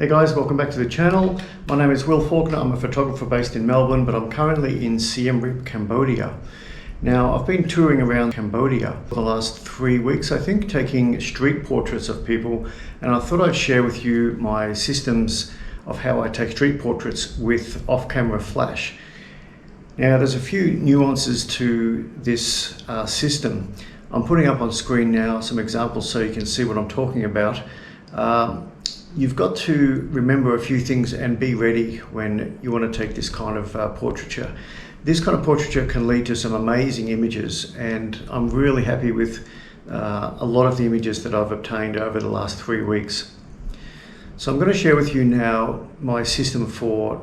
Hey guys, welcome back to the channel. My name is Will Faulkner. I'm a photographer based in Melbourne, but I'm currently in Siem Reap, Cambodia. Now, I've been touring around Cambodia for the last 3 weeks, I think, taking street portraits of people, and I thought I'd share with you my systems of how I take street portraits with off-camera flash. Now, there's a few nuances to this system. I'm putting up on screen now some examples so you can see what I'm talking about. You've got to remember a few things and be ready when you want to take this kind of portraiture. This kind of portraiture can lead to some amazing images, and I'm really happy with a lot of the images that I've obtained over the last 3 weeks. So I'm going to share with you now my system for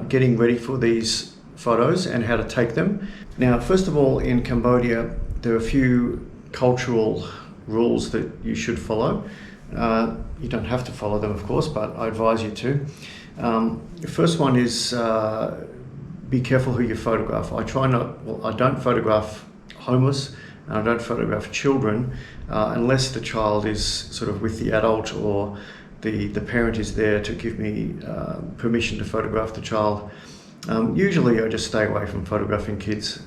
getting ready for these photos and how to take them. Now, first of all, in Cambodia, there are a few cultural rules that you should follow. You don't have to follow them, of course, but I advise you to. The first one is be careful who you photograph. I don't photograph homeless, and I don't photograph children unless the child is sort of with the adult or the parent is there to give me permission to photograph the child. Usually I just stay away from photographing kids.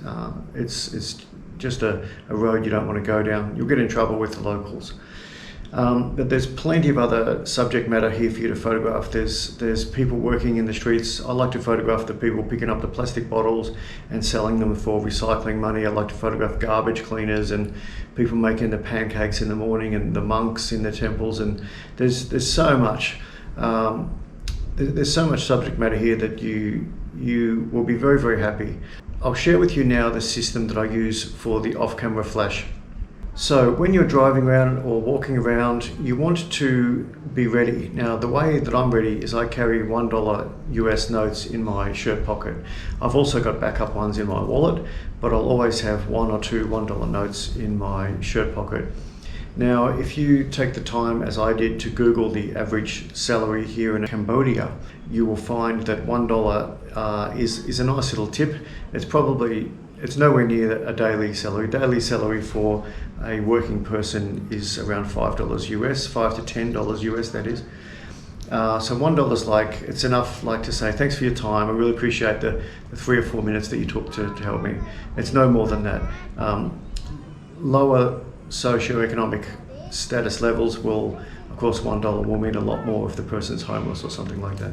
It's just a road you don't want to go down. You'll get in trouble with the locals. But there's plenty of other subject matter here for you to photograph. There's people working in the streets. I like to photograph the people picking up the plastic bottles and selling them for recycling money. I like to photograph garbage cleaners and people making the pancakes in the morning, and the monks in the temples. And there's so much. There's so much subject matter here that you will be very, very happy. I'll share with you now the system that I use for the off-camera flash. So when you're driving around or walking around, you want to be ready. Now, the way that I'm ready is I carry $1 US notes in my shirt pocket. I've also got backup ones in my wallet, but I'll always have one or two $1 notes in my shirt pocket. Now, if you take the time, as I did, to Google the average salary here in Cambodia, you will find that $1 is a nice little tip. It's nowhere near a daily salary. Daily salary for a working person is around $5 US, $5 to $10 US, that is. So $1 it's enough to say, thanks for your time. I really appreciate the 3 or 4 minutes that you took to help me. It's no more than that. Lower socioeconomic status levels will, of course, $1 will mean a lot more if the person's homeless or something like that.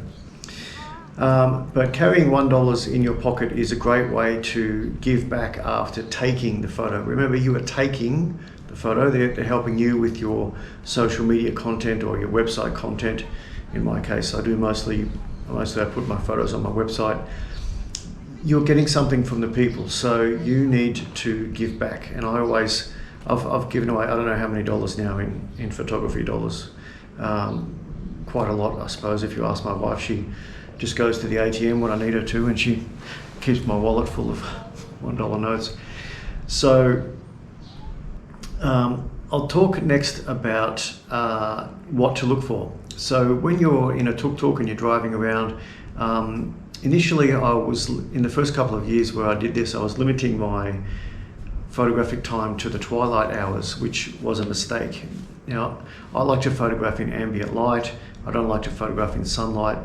But carrying $1 in your pocket is a great way to give back after taking the photo. Remember, you are taking the photo. They're helping you with your social media content or your website content. In my case, I do mostly I put my photos on my website. You're getting something from the people, so you need to give back. And I've given away, I don't know how many dollars now in photography dollars. Quite a lot, I suppose. If you ask my wife, she just goes to the ATM when I need her to, and she keeps my wallet full of $1 notes. So I'll talk next about what to look for. So when you're in a tuk-tuk and you're driving around, initially I was, in the first couple of years where I did this, I was limiting my photographic time to the twilight hours, which was a mistake. Now, I like to photograph in ambient light. I don't like to photograph in sunlight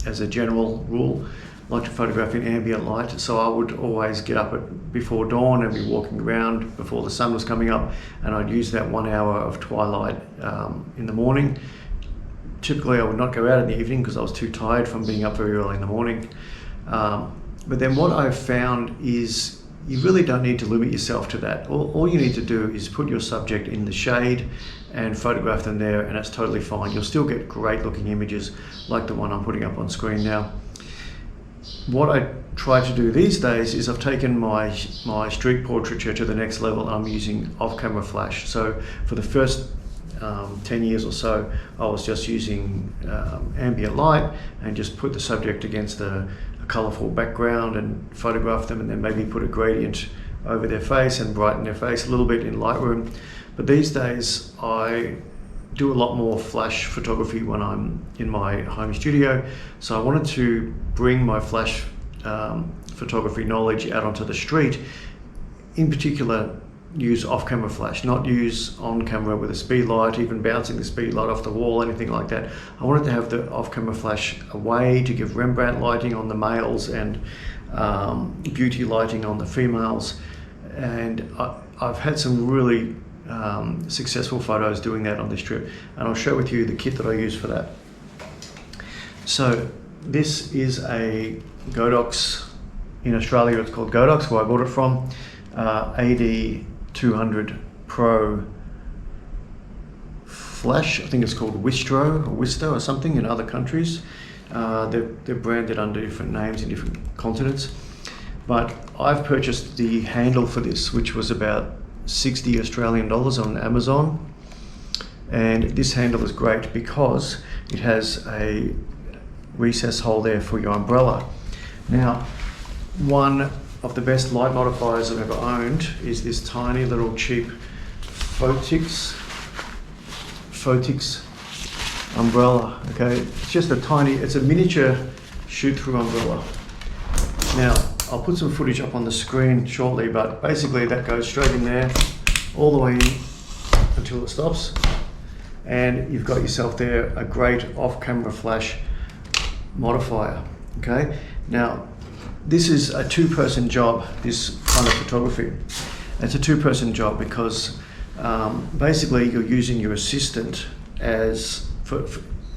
as a general rule. I like to photograph in ambient light, so I would always get up before dawn and be walking around before the sun was coming up, and I'd use that 1 hour of twilight in the morning. Typically I would not go out in the evening because I was too tired from being up very early in the morning. But then what I've found is you really don't need to limit yourself to that. All you need to do is put your subject in the shade and photograph them there, and it's totally fine. You'll still get great looking images like the one I'm putting up on screen now. What I try to do these days is I've taken my street portraiture to the next level, and I'm using off-camera flash. So for the first 10 years or so, I was just using ambient light and just put the subject against a colourful background and photograph them, and then maybe put a gradient over their face and brighten their face a little bit in Lightroom. But these days I do a lot more flash photography when I'm in my home studio. So I wanted to bring my flash photography knowledge out onto the street, in particular use off-camera flash, not use on-camera with a speed light, even bouncing the speed light off the wall, anything like that. I wanted to have the off-camera flash away to give Rembrandt lighting on the males and beauty lighting on the females. And I've had some really successful photos doing that on this trip, and I'll share with you the kit that I use for that. So this is a Godox. In Australia it's called Godox, where I bought it from. AD200 Pro flash. I think it's called Wistro or Wisto or something in other countries. They're branded under different names in different continents. But I've purchased the handle for this, which was about 60 Australian dollars on Amazon. And this handle is great because it has a recess hole there for your umbrella. Now, one of the best light modifiers I've ever owned is this tiny little cheap Photix umbrella. Okay, it's just a tiny, it's a miniature shoot-through umbrella. Now, I'll put some footage up on the screen shortly, but basically that goes straight in there, all the way in until it stops, and you've got yourself there a great off-camera flash modifier. Okay, now this is a two-person job, this kind of photography. It's a two-person job because basically you're using your assistant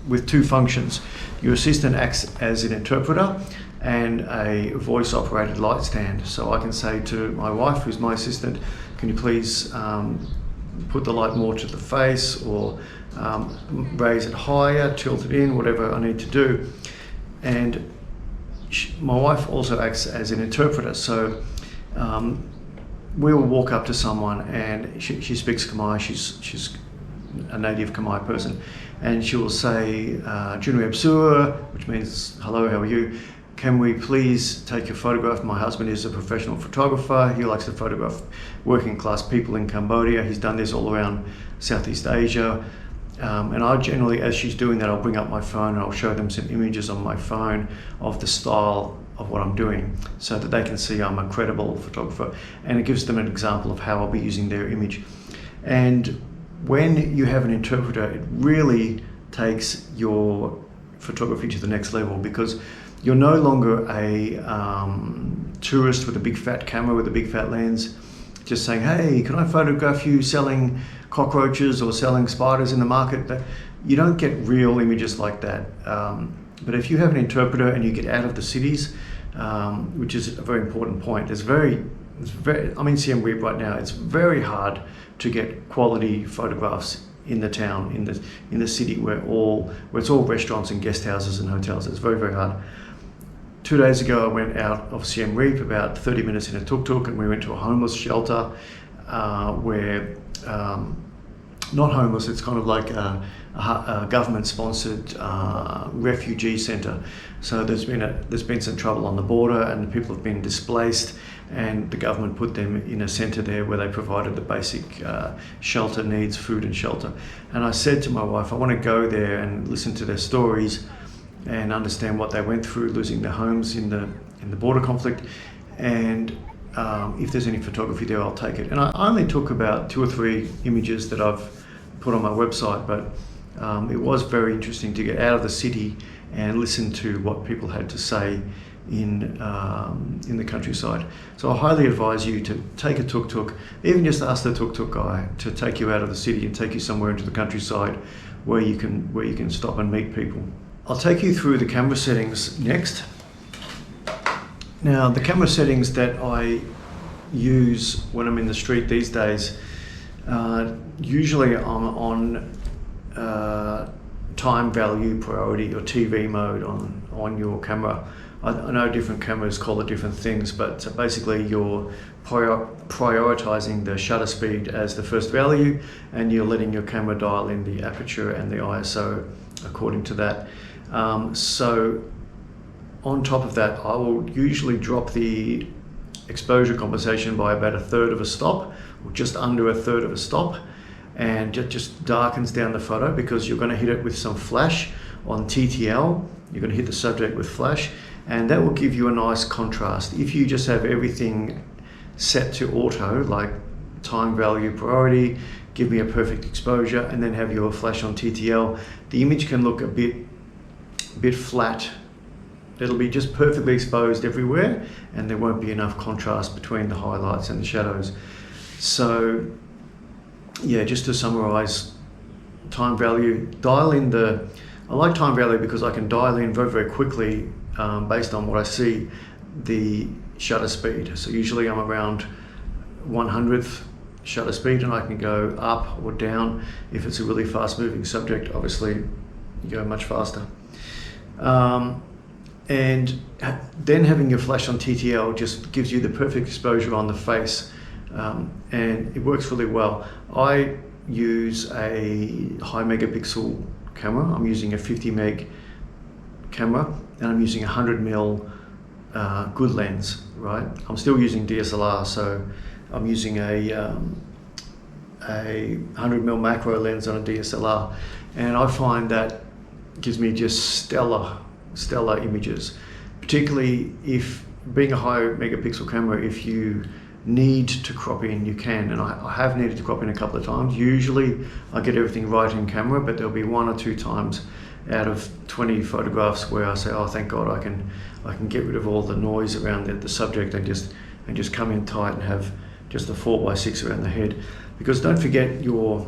with two functions. Your assistant acts as an interpreter and a voice-operated light stand. So I can say to my wife, who's my assistant, can you please put the light more to the face, or raise it higher, tilt it in, whatever I need to do. And my wife also acts as an interpreter, so we will walk up to someone, and she speaks Khmer. She's a native Khmer person, and she will say "Junweb Sur," which means "Hello, how are you? Can we please take your photograph? My husband is a professional photographer. He likes to photograph working class people in Cambodia. He's done this all around Southeast Asia." And I generally, as she's doing that, I'll bring up my phone and I'll show them some images on my phone of the style of what I'm doing, so that they can see I'm a credible photographer, and it gives them an example of how I'll be using their image. And when you have an interpreter, it really takes your photography to the next level, because you're no longer a tourist with a big fat camera with a big fat lens just saying, "Hey, can I photograph you selling cockroaches or selling spiders in the market?" You don't get real images like that. But if you have an interpreter and you get out of the cities, which is a very important point, I'm in Siem Reap right now. It's very hard to get quality photographs in the town, in the city where it's all restaurants and guest houses and hotels. It's very, very hard. 2 days ago, I went out of Siem Reap about 30 minutes in a tuk-tuk, and we went to a homeless shelter where, not homeless, it's kind of like a government-sponsored refugee centre. So there's been some trouble on the border, and the people have been displaced, and the government put them in a centre there where they provided the basic shelter needs, food and shelter. And I said to my wife, I want to go there and listen to their stories and understand what they went through losing their homes in the border conflict, and if there's any photography there, I'll take it. And I only took about 2 or 3 images that I've put on my website, but it was very interesting to get out of the city and listen to what people had to say in the countryside. So I highly advise you to take a tuk-tuk, even just ask the tuk-tuk guy to take you out of the city and take you somewhere into the countryside where you can stop and meet people. I'll take you through the camera settings next. Now, the camera settings that I use when I'm in the street these days, usually I'm on time value priority or TV mode on your camera. I know different cameras call it different things, but basically you're prioritizing the shutter speed as the first value, and you're letting your camera dial in the aperture and the ISO according to that. So on top of that, I will usually drop the exposure compensation by about 1/3 of a stop, or just under 1/3 of a stop, and it just darkens down the photo, because you're going to hit it with some flash on TTL. You're going to hit the subject with flash, and that will give you a nice contrast. If you just have everything set to auto, like time value priority, give me a perfect exposure, and then have your flash on TTL. The image can look a bit flat. It'll be just perfectly exposed everywhere, and there won't be enough contrast between the highlights and the shadows. So yeah, just to summarize, time value, I like time value because I can dial in very, very quickly based on what I see, the shutter speed. So usually I'm around 1/100th shutter speed, and I can go up or down. If it's a really fast moving subject, obviously you go much faster. And then having your flash on TTL just gives you the perfect exposure on the face, and it works really well. I use a high megapixel camera. I'm using a 50 meg camera, and I'm using a 100mm good lens, right? I'm still using DSLR, so I'm using a 100mm macro lens on a DSLR, and I find that gives me just stellar images, particularly if, being a high megapixel camera, if you need to crop in, you can, and I have needed to crop in a couple of times. Usually I get everything right in camera, but there'll be 1 or 2 times out of 20 photographs where I say, oh thank God, I can get rid of all the noise around the subject and just come in tight and have just a 4x6 around the head. Because don't forget, your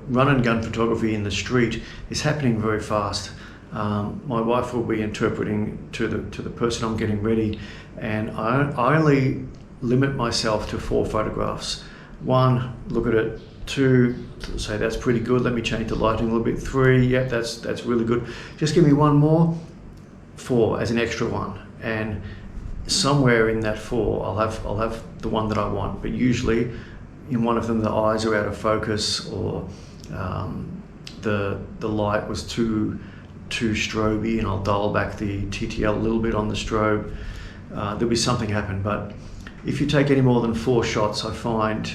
run and gun photography in the street is happening very fast. My wife will be interpreting to the person I'm getting ready, and I only limit myself to 4 photographs. 1, look at it. 2, say that's pretty good, let me change the lighting a little bit. 3, yep, that's really good. Just give me 1 more. 4 as an extra one, and somewhere in that 4 I'll have the one that I want, but usually in one of them the eyes are out of focus, or the light was too stroby, and I'll dial back the TTL a little bit on the strobe. There'll be something happen. But if you take any more than 4 shots, I find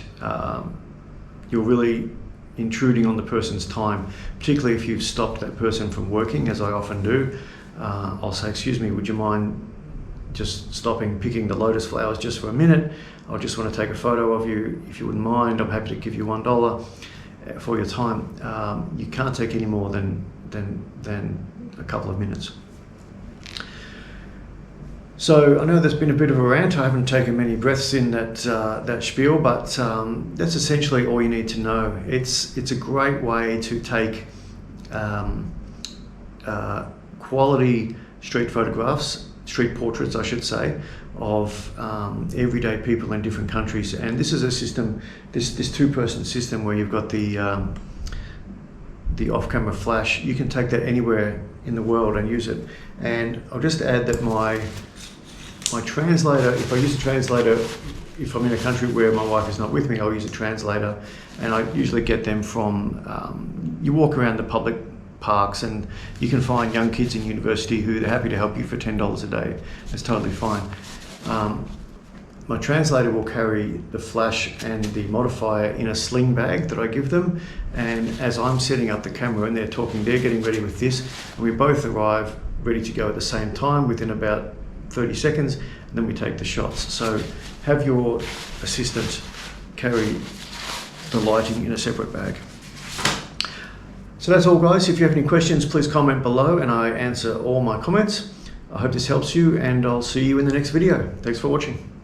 you're really intruding on the person's time, particularly if you've stopped that person from working, as I often do. I'll say, excuse me, would you mind just stopping picking the lotus flowers just for a minute? I just want to take a photo of you. If you wouldn't mind, I'm happy to give you $1 for your time. You can't take any more than a couple of minutes. So I know there's been a bit of a rant. I haven't taken many breaths in that spiel, but that's essentially all you need to know. It's a great way to take quality street photographs, street portraits I should say, of everyday people in different countries. And this is a system, this 2-person system where you've got the off-camera flash. You can take that anywhere in the world and use it. And I'll just add that my translator, if I use a translator, if I'm in a country where my wife is not with me, I'll use a translator, and I usually get them from, you walk around the public parks and you can find young kids in university who they're happy to help you for $10 a day. That's totally fine. My translator will carry the flash and the modifier in a sling bag that I give them, and as I'm setting up the camera and they're talking, they're getting ready with this, and we both arrive ready to go at the same time within about 30 seconds, and then we take the shots. So have your assistant carry the lighting in a separate bag. So that's all, guys. If you have any questions, please comment below and I answer all my comments. I hope this helps you, and I'll see you in the next video. Thanks for watching.